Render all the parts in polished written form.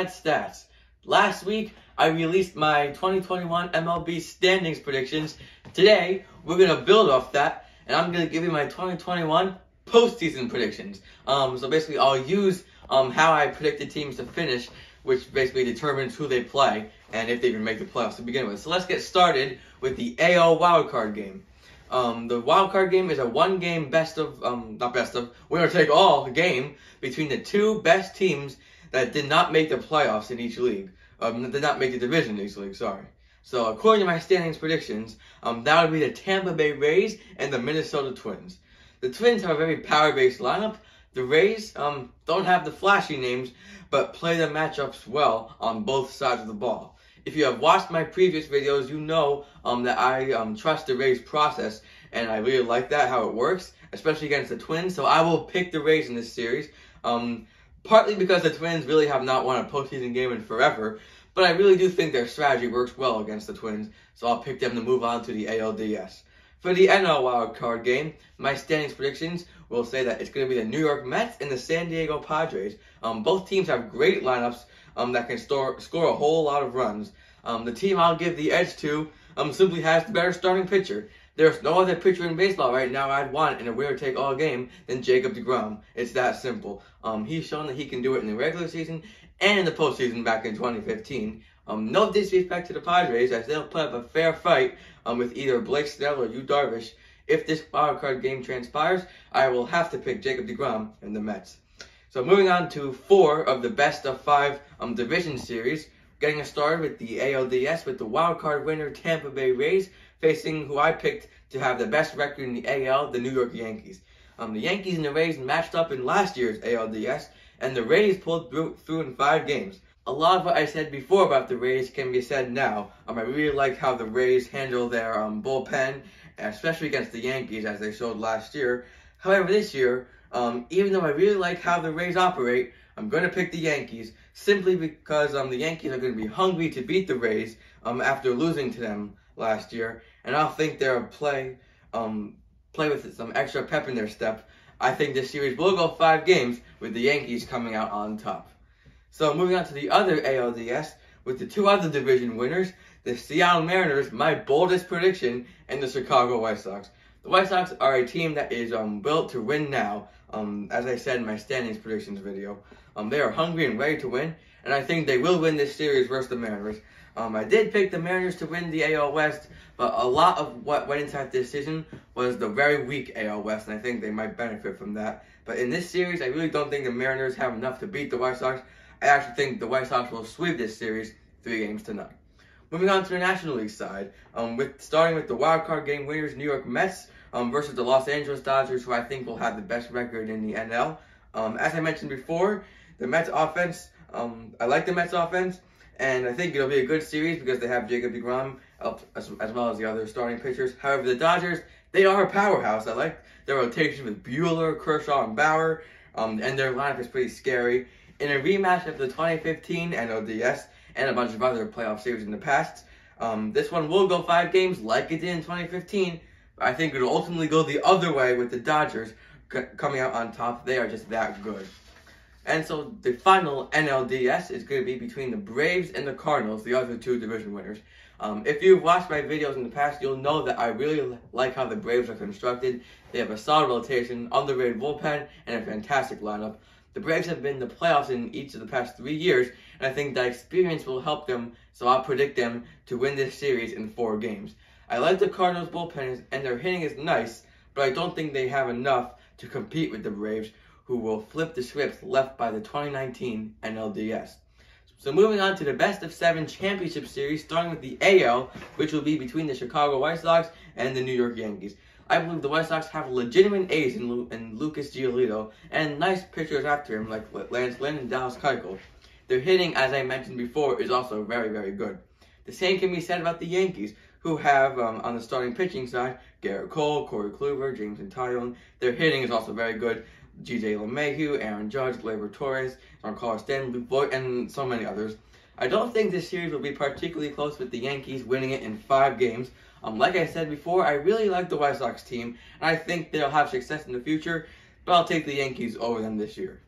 Stats. Last week, I released my 2021 MLB standings predictions. Today, we're going to build off that, and I'm going to give you my 2021 postseason predictions. So basically, I'll use how I predicted teams to finish, which basically determines who they play and if they can make the playoffs to begin with. So let's get started with the AL wildcard game. The wildcard game is a one-game winner-take-all game between the two best teams that did not make the playoffs in each league. Did not make the division in each league, sorry. So according to my standings predictions, that would be the Tampa Bay Rays and the Minnesota Twins. The Twins have a very power-based lineup. The Rays don't have the flashy names, but play the matchups well on both sides of the ball. If you have watched my previous videos, you know that I trust the Rays process, and I really like that, how it works, especially against the Twins. So I will pick the Rays in this series, partly because the Twins really have not won a postseason game in forever, but I really do think their strategy works well against the Twins, so I'll pick them to move on to the ALDS. For the NL wildcard game, my standings predictions will say that it's going to be the New York Mets and the San Diego Padres. Both teams have great lineups that can score a whole lot of runs. The team I'll give the edge to simply has the better starting pitcher. There's no other pitcher in baseball right now I'd want in a winner-take-all game than Jacob deGrom. It's that simple. He's shown that he can do it in the regular season and in the postseason back in 2015. No disrespect to the Padres, as they'll put up a fair fight with either Blake Snell or Yu Darvish. If this wildcard game transpires, I will have to pick Jacob deGrom and the Mets. So moving on to 4 of the best of 5 division series. Getting us started with the ALDS with the wildcard winner Tampa Bay Rays facing who I picked to have the best record in the AL, the New York Yankees. The Yankees and the Rays matched up in last year's ALDS, and the Rays pulled through in 5 games. A lot of what I said before about the Rays can be said now. I really like how the Rays handle their bullpen, especially against the Yankees as they showed last year. However, this year, even though I really like how the Rays operate, I'm going to pick the Yankees simply because the Yankees are going to be hungry to beat the Rays after losing to them last year, and I think they'll play with some extra pep in their step. I think this series will go 5 games with the Yankees coming out on top. So moving on to the other ALDS with the 2 other division winners, the Seattle Mariners, my boldest prediction, and the Chicago White Sox. The White Sox are a team that is built to win now, as I said in my standings predictions video. They are hungry and ready to win, and I think they will win this series versus the Mariners. I did pick the Mariners to win the AL West, but a lot of what went into that decision was the very weak AL West, and I think they might benefit from that. But in this series, I really don't think the Mariners have enough to beat the White Sox. I actually think the White Sox will sweep this series 3-0. Moving on to the National League side, starting with the wildcard game winners, New York Mets versus the Los Angeles Dodgers, who I think will have the best record in the NL. As I mentioned before, the Mets offense, I like the Mets offense, and I think it'll be a good series because they have Jacob deGrom as well as the other starting pitchers. However, the Dodgers, they are a powerhouse. I like their rotation with Buehler, Kershaw, and Bauer, and their lineup is pretty scary. In a rematch of the 2015 NLDS and a bunch of other playoff series in the past, this one will go 5 games like it did in 2015, but I think it'll ultimately go the other way with the Dodgers coming out on top. They are just that good. And so the final NLDS is going to be between the Braves and the Cardinals, the other 2 division winners. If you've watched my videos in the past, you'll know that I really like how the Braves are constructed. They have a solid rotation, underrated bullpen, and a fantastic lineup. The Braves have been in the playoffs in each of the past 3 years, and I think that experience will help them, so I'll predict them to win this series in 4 games. I like the Cardinals' bullpen, and their hitting is nice, but I don't think they have enough to compete with the Braves, who will flip the script left by the 2019 NLDS. So moving on to the best of 7 championship series, starting with the AL, which will be between the Chicago White Sox and the New York Yankees. I believe the White Sox have legitimate ace in Lucas Giolito and nice pitchers after him like Lance Lynn and Dallas Keuchel. Their hitting, as I mentioned before, is also very, very good. The same can be said about the Yankees, who have, on the starting pitching side, Garrett Cole, Corey Kluber, James Tyone. Their hitting is also very good. G.J. LeMahieu, Aaron Judge, Gleyber Torres, Giancarlo Stanton, Luke Voigt, and so many others. I don't think this series will be particularly close with the Yankees winning it in 5 games. Like I said before, I really like the White Sox team, and I think they'll have success in the future, but I'll take the Yankees over them this year.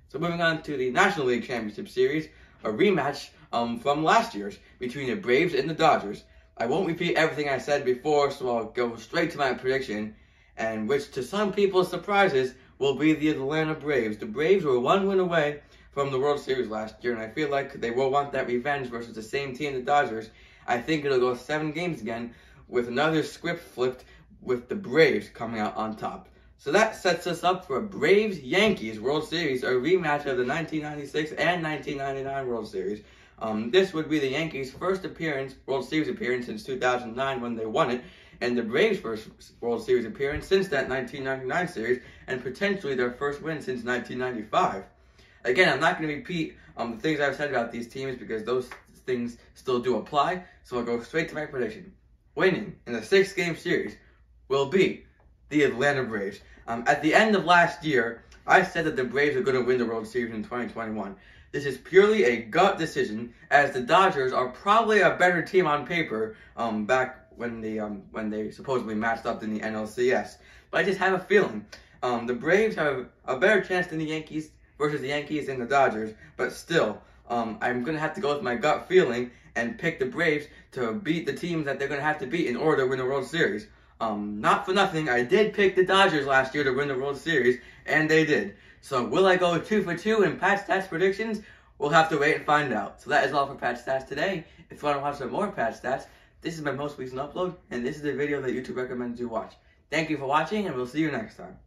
So moving on to the National League Championship Series, a rematch from last year's between the Braves and the Dodgers. I won't repeat everything I said before, so I'll go straight to my prediction, and which to some people's surprises will be the Atlanta Braves. The Braves were 1 win away from the World Series last year, and I feel like they will want that revenge versus the same team, the Dodgers. I think it'll go 7 games again, with another script flipped with the Braves coming out on top. So that sets us up for a Braves-Yankees World Series, a rematch of the 1996 and 1999 World Series. This would be the Yankees' first World Series appearance since 2009 when they won it, and the Braves' first World Series appearance since that 1999 series, and potentially their first win since 1995. Again, I'm not going to repeat the things I've said about these teams because those things still do apply, so I'll go straight to my prediction. Winning in the 6-game series will be the Atlanta Braves. At the end of last year, I said that the Braves are going to win the World Series in 2021. This is purely a gut decision, as the Dodgers are probably a better team on paper back when they supposedly matched up in the NLCS. But I just have a feeling the Braves have a better chance than the Yankees versus the Yankees and the Dodgers. But still, I'm going to have to go with my gut feeling and pick the Braves to beat the teams that they're going to have to beat in order to win the World Series. Not for nothing, I did pick the Dodgers last year to win the World Series, and they did. So will I go 2 for 2 in Pat Stats predictions? We'll have to wait and find out. So that is all for Pat Stats today. If you want to watch some more Pat Stats, this is my most recent upload, and this is the video that YouTube recommends you watch. Thank you for watching, and we'll see you next time.